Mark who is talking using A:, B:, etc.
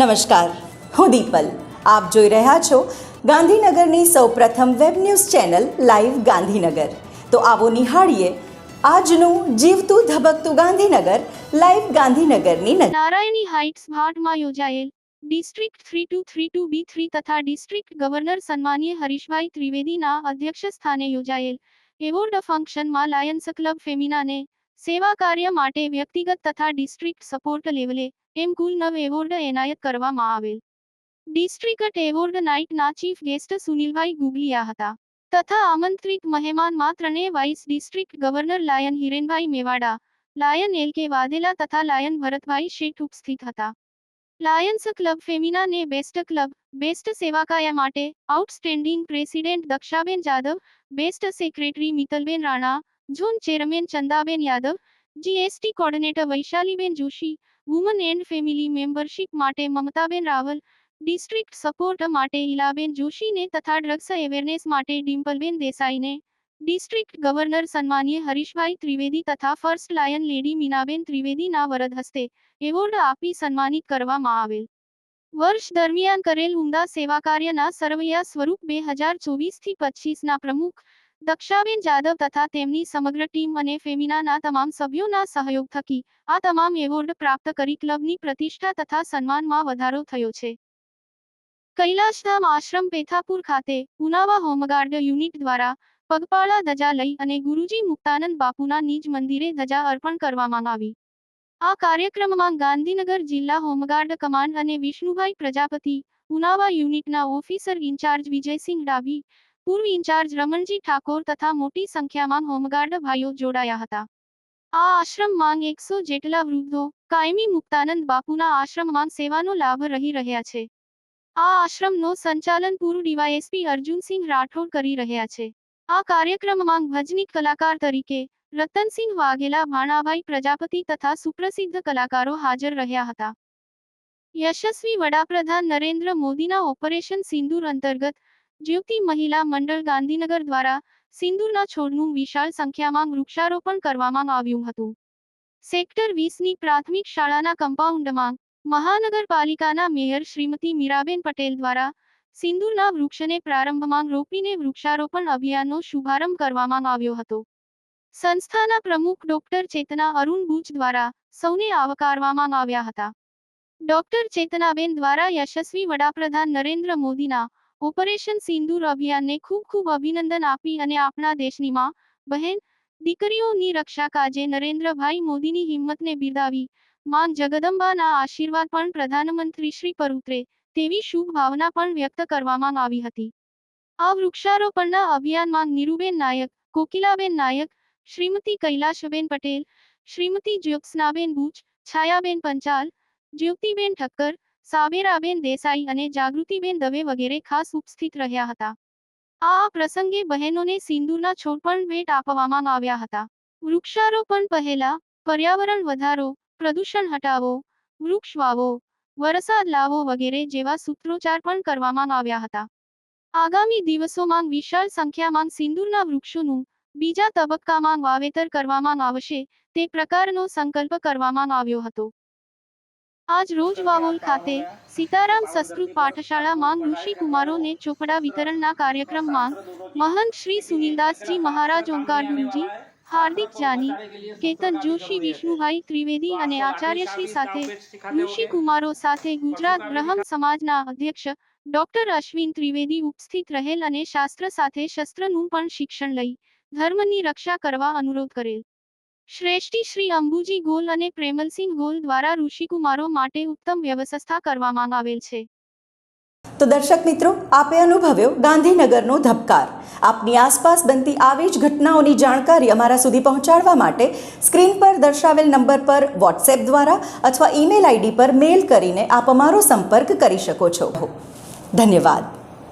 A: નમસ્કાર, હું દીપલ. આપ જોઈ રહ્યા છો ગાંધીનગરની સૌપ્રથમ web news channel live Gandhinagar. તો આવો નિહાળીએ આજનું જીવતું ધબકતું ગાંધીનગર લાઈવ ગાંધીનગરની નજર.
B: નારાયણી હાઇટ્સ ભાટમાં યોજાયેલ ડિસ્ટ્રિક્ટ 3232B3 તથા ડિસ્ટ્રિક્ટ ગવર્નર સન્માનીય હરીશભાઈ ત્રિવેદીના અધ્યક્ષ સ્થાને યોજાયેલ એવોર્ડ ફંક્શનમાં લાયન્સ ક્લબ ફેમિનાને સેવા કાર્ય માટે વ્યક્તિગત તથા ડિસ્ટ્રિક્ટ સપોર્ટ લેવલે એમ કુલ 9 એવોર્ડ એનાયત કરવામાં આવેલ. ડિસ્ટ્રિક્ટ એવોર્ડ નાઇટના ચીફ ગેસ્ટ સુનિલભાઈ ગુગલિયા હતા તથા આમંત્રિત મહેમાનમાં ત્રણેય વાઇસ ડિસ્ટ્રિક્ટ ગવર્નર લાયન હિરેનભાઈ મેવાડા, લાયન એલ.કે. વાઘેલા તથા લાયન ભરતભાઈ શેઠ ઉપસ્થિત હતા. લાયન્સ ક્લબ ફેમિનાને બેસ્ટ ક્લબ, બેસ્ટ સેવાકાર્ય માટે આઉટસ્ટેન્ડિંગ પ્રેસિડેન્ટ દક્ષાબેન જાદવ, બેસ્ટ સેક્રેટરી મિત્તલબેન રાણા, ઝોન ચેરમેન ચંદાબેન યાદવ, જીએસટી કોર્ડિનેટર વૈશાલીબેન Joshi, woman and family membership માટે મમતાબેન રાવલ, ડિસ્ટ્રિક્ટ સપોર્ટ માટે ઈલાબેન જોશીને તથા ડ્રગ્સ અવેરનેસ માટે ડિમ્પલબેન દેસાઈને, ડિસ્ટ્રિક્ટ ગવર્નર સન્માનીય હરીશભાઈ ત્રિવેદી તથા ફર્સ્ટ લાયન લેડી મીનાબેન ત્રિવેદીના વરદ હસ્તે એવોર્ડ આપી સન્માનિત કરવામાં આવેલ. વર્ષ દરમિયાન કરેલ ઉમદા સેવાકાર્યના સરવૈયા સ્વરૂપ 2024-25ના પ્રમુખ દક્ષાબેન જાદવ તથા તેમની સમગ્ર ટીમ અને ફેમિનાના તમામ સભ્યોના સહયોગ થકી આ તમામ એવોર્ડ પ્રાપ્ત કરી ક્લબની પ્રતિષ્ઠા તથા સન્માનમાં વધારો થયો છે. કૈલાશધામ આશ્રમ પેથાપુર ખાતે ઉનાવા હોમગાર્ડ યુનિટ દ્વારા પગપાળા ધજા લઈ અને ગુરુજી મુક્તાનંદ બાપુના નિજ મંદિરે ધજા અર્પણ કરવામાં આવી. આ કાર્યક્રમમાં ગાંધીનગર જિલ્લા હોમગાર્ડ કમાન્ડ અને વિષ્ણુભાઈ પ્રજાપતિ, ઉનાવા યુનિટના ઓફિસર ઇન્ચાર્જ વિજયસિંહ ડાભી, પૂર્વ ઇન્ચાર્જ રમણજી ઠાકોર તથા મોટી સંખ્યામાં હોમગાર્ડ ભાઈઓ જોડાયા હતા. આ આશ્રમમાં 100 જેટલા વૃદ્ધો કાયમી મુક્તાનંદ બાપુના આશ્રમમાં સેવાનો લાભ રહી રહ્યા છે. આ આશ્રમનો સંચાલન પૂર્વ ડીવાયએસપી અર્જુનસિંહ રાઠોડ કરી રહ્યા છે. આ કાર્યક્રમમાં ભજનીક કલાકાર તરીકે રતનસિંહ વાઘેલા, ભાણાભાઈ પ્રજાપતિ તથા સુપ્રસિદ્ધ કલાકારો હાજર રહ્યા હતા. યશસ્વી વડાપ્રધાન નરેન્દ્ર મોદીના ઓપરેશન સિંદૂર અંતર્ગત જ્યોતિ મહિલા મંડળ ગાંધીનગર દ્વારા સિંદૂરના છોડનું વિશાળ સંખ્યામાં વૃક્ષારોપણ કરવામાં આવ્યું હતું. સેક્ટર 20ની પ્રાથમિક શાળાના કમ્પાઉન્ડમાં મહાનગરપાલિકાના મેયર શ્રીમતી મીરાબેન પટેલ દ્વારા સિંદૂરના વૃક્ષને પ્રારંભમાં રોપીને વૃક્ષારોપણ અભિયાનનો શુભારંભ કરવામાં આવ્યો હતો. સંસ્થાના પ્રમુખ ડોક્ટર ચેતના અરુણ બુચ દ્વારા સૌને આવકારવામાં આવ્યા હતા. ડોક્ટર ચેતનાબેન દ્વારા યશસ્વી વડાપ્રધાન નરેન્દ્ર મોદીના ઓપરેશન સિંદૂર અભિયાનને ખૂબ ખૂબ અભિનંદન આપી અને આપણા દેશની માં, બહેન, દીકરીઓની રક્ષા કાજે નરેન્દ્રભાઈ મોદીની હિંમતને બિરદાવી માં જગદંબાના આશીર્વાદ પણ પ્રધાનમંત્રી શ્રી પર ઉતરે તેવી શુભ ભાવના પણ વ્યક્ત કરવામાં આવી હતી. આ વૃક્ષારોપણના અભિયાનમાં નીરુબેન નાયક, કોકિલાબેન નાયક, શ્રીમતી કૈલાશબેન પટેલ, શ્રીમતી જ્યોત્સનાબેન બુચ, છાયાબેન પંચાલ, જ્યોતિબેન ઠક્કર, સાબેરાબેન દેસાઈ અને જાગૃતિબેન દવે વગેરે ખાસ ઉપસ્થિત રહ્યા હતા. આ પ્રસંગે બહેનોને સિંદૂરના છોડ પણ ભેટ આપવામાં આવ્યા હતા. વૃક્ષારોપણ પહેલા પર્યાવરણ વધારો, પ્રદૂષણ હટાવો, વૃક્ષ વાવો, વરસાદ લાવો વગેરે જેવા સૂત્રોચ્ચાર પણ કરવામાં આવ્યા હતા. આગામી દિવસોમાં વિશાળ સંખ્યામાં સિંદૂરના વૃક્ષોનું બીજા તબક્કામાં વાવેતર કરવામાં આવશે તે પ્રકારનો સંકલ્પ કરવામાં આવ્યો હતો. આજ રોજ વાવોલ ખાતે સીતારામ સંસ્કૃત પાઠશાળામાં ઋષિ કુમારોને ચોપડા વિતરણના કાર્યક્રમમાં મહંત શ્રી સુનિલદાસજી મહારાજ, ઓમકાર ગુરુજી, હાર્દિક જાની, કેતન જોશી, વિષ્ણુભાઈ ત્રિવેદી અને આચાર્યશ્રી સાથે ઋષિ કુમારો સાથે ગુજરાત બ્રહ્મ સમાજના અધ્યક્ષ ડોક્ટર અશ્વિન ત્રિવેદી ઉપસ્થિત રહેલ અને શાસ્ત્ર સાથે શસ્ત્રનું પણ શિક્ષણ લઈ ધર્મની રક્ષા કરવા અનુરોધ કરેલ. શ્રેષ્ઠી શ્રી અંબુજી ગોલ અને પ્રેમલસિંહ ગોલ દ્વારા ઋષિકુમારો માટે ઉત્તમ વ્યવસ્થા કરવામાં આવેલ છે.
A: તો દર્શક મિત્રો, આપે અનુભવ્યો ગાંધીનગરનો ધબકાર. આપની આસપાસ બનતી આવી જ ઘટનાઓની જાણકારી અમારા સુધી પહોંચાડવા માટે સ્ક્રીન પર દર્શાવેલ નંબર પર વોટ્સએપ દ્વારા અથવા ઈમેલ આઈડી પર મેલ કરીને આપ અમારો સંપર્ક કરી શકો છો. ધન્યવાદ.